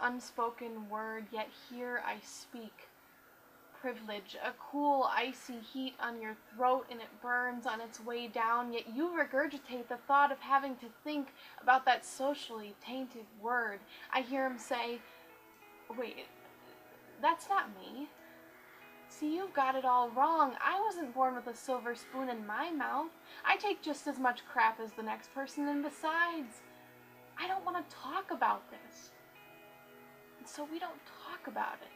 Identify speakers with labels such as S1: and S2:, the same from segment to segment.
S1: unspoken word, yet here I speak. Privilege, a cool, icy heat on your throat, and it burns on its way down, yet you regurgitate the thought of having to think about that socially tainted word. I hear him say, wait, that's not me. See, you've got it all wrong. I wasn't born with a silver spoon in my mouth. I take just as much crap as the next person, and besides, I don't want to talk about this. And so we don't talk about it.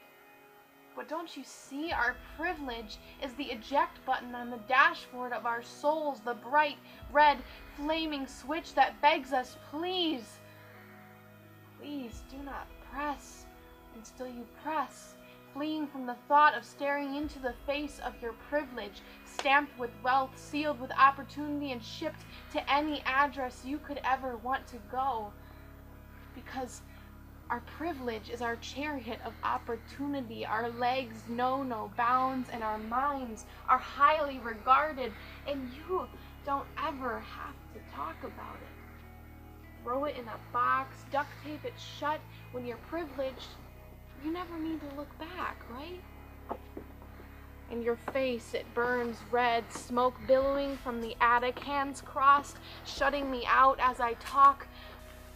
S1: But don't you see, our privilege is the eject button on the dashboard of our souls, the bright, red, flaming switch that begs us, please, please do not press until you press, fleeing from the thought of staring into the face of your privilege, stamped with wealth, sealed with opportunity, and shipped to any address you could ever want to go. Because our privilege is our chariot of opportunity. Our legs know no bounds, and our minds are highly regarded, and you don't ever have to talk about it. Throw it in a box, duct tape it shut. When you're privileged, you never need to look back, right? In your face, it burns red, smoke billowing from the attic, hands crossed, shutting me out as I talk.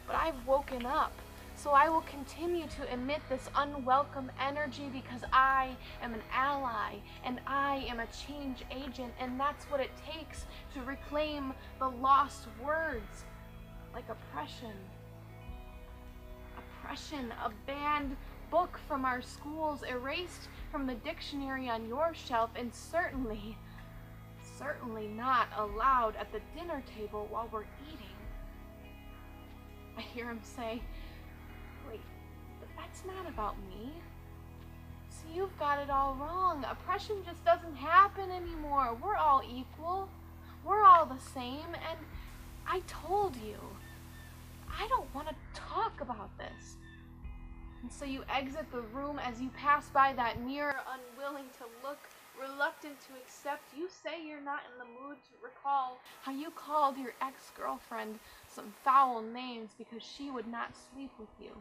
S1: But I've woken up. So I will continue to emit this unwelcome energy because I am an ally and I am a change agent, and that's what it takes to reclaim the lost words, like oppression. Oppression, a banned book from our schools, erased from the dictionary on your shelf, and certainly not allowed at the dinner table while we're eating. I hear him say, wait, but that's not about me. See, you've got it all wrong. Oppression just doesn't happen anymore. We're all equal. We're all the same. And I told you, I don't want to talk about this. And so you exit the room. As you pass by that mirror, unwilling to look, reluctant to accept. You say you're not in the mood to recall how you called your ex-girlfriend some foul names because she would not sleep with you.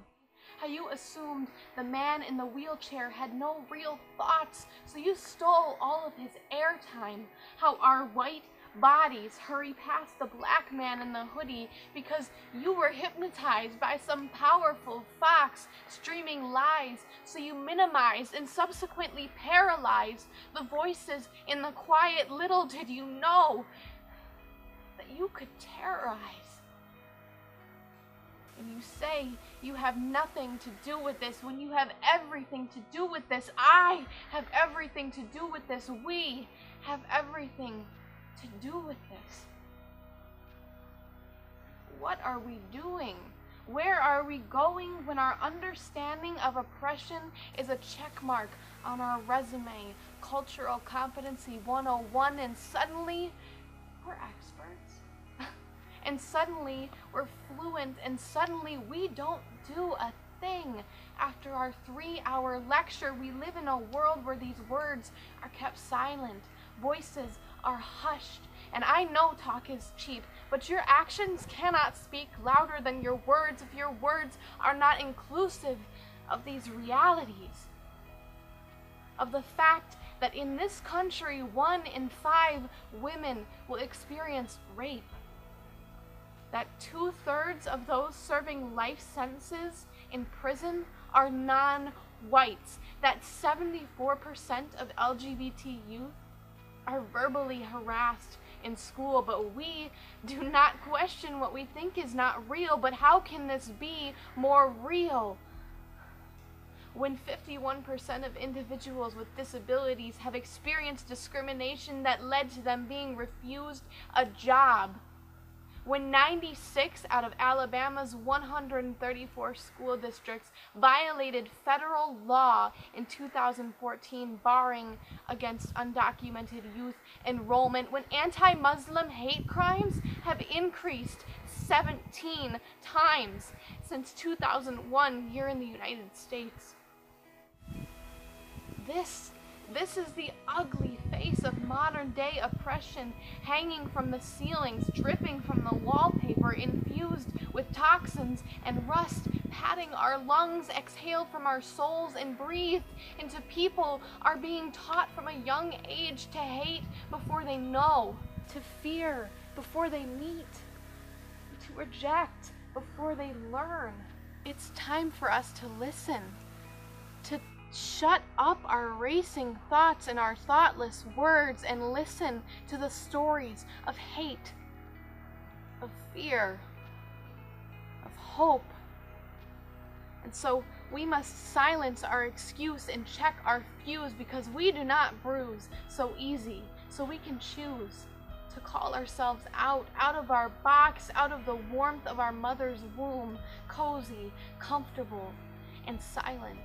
S1: How you assumed the man in the wheelchair had no real thoughts, so you stole all of his airtime. How our white bodies hurry past the black man in the hoodie because you were hypnotized by some powerful fox streaming lies, so you minimized and subsequently paralyzed the voices in the quiet. Little did you know that you could terrorize. And you say you have nothing to do with this when you have everything to do with this. I have everything to do with this. We have everything to do with this. What are we doing? Where are we going when our understanding of oppression is a check mark on our resume, Cultural Competency 101, and suddenly we're experts? And suddenly we're fluent, and suddenly we don't do a thing. After our 3-hour lecture, we live in a world where these words are kept silent, voices are hushed. And I know talk is cheap, but your actions cannot speak louder than your words if your words are not inclusive of these realities. Of the fact that in this country, 1 in 5 women will experience rape. That 2/3 of those serving life sentences in prison are non-whites. That 74% of LGBT youth are verbally harassed in school, but we do not question what we think is not real. But how can this be more real when 51% of individuals with disabilities have experienced discrimination that led to them being refused a job? When 96 out of Alabama's 134 school districts violated federal law in 2014 barring against undocumented youth enrollment, when anti-Muslim hate crimes have increased 17 times since 2001 here in the United States. This is the ugly face face of modern day oppression, hanging from the ceilings, dripping from the wallpaper, infused with toxins and rust, padding our lungs, exhaled from our souls and breathed into people, are being taught from a young age to hate before they know, to fear before they meet, to reject before they learn. It's time for us to listen, to shut up our racing thoughts and our thoughtless words and listen to the stories of hate, of fear, of hope. And so we must silence our excuse and check our fuse, because we do not bruise so easy, so we can choose to call ourselves out of our box, out of the warmth of our mother's womb, cozy, comfortable, and silent.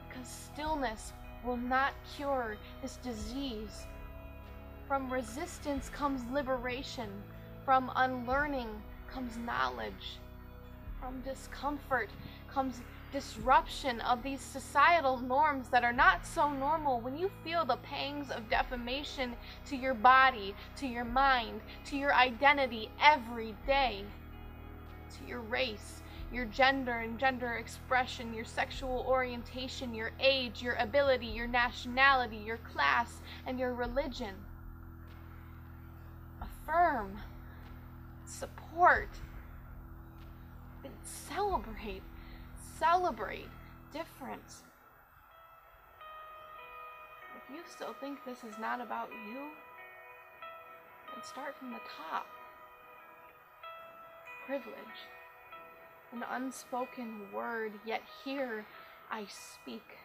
S1: Because stillness will not cure this disease. From resistance comes liberation. From unlearning comes knowledge. From discomfort comes disruption of these societal norms that are not so normal. When you feel the pangs of defamation to your body, to your mind, to your identity every day, to your race, your gender and gender expression, your sexual orientation, your age, your ability, your nationality, your class, and your religion. Affirm, support, and celebrate difference. If you still think this is not about you, then start from the top. Privilege. An unspoken word, yet here I speak.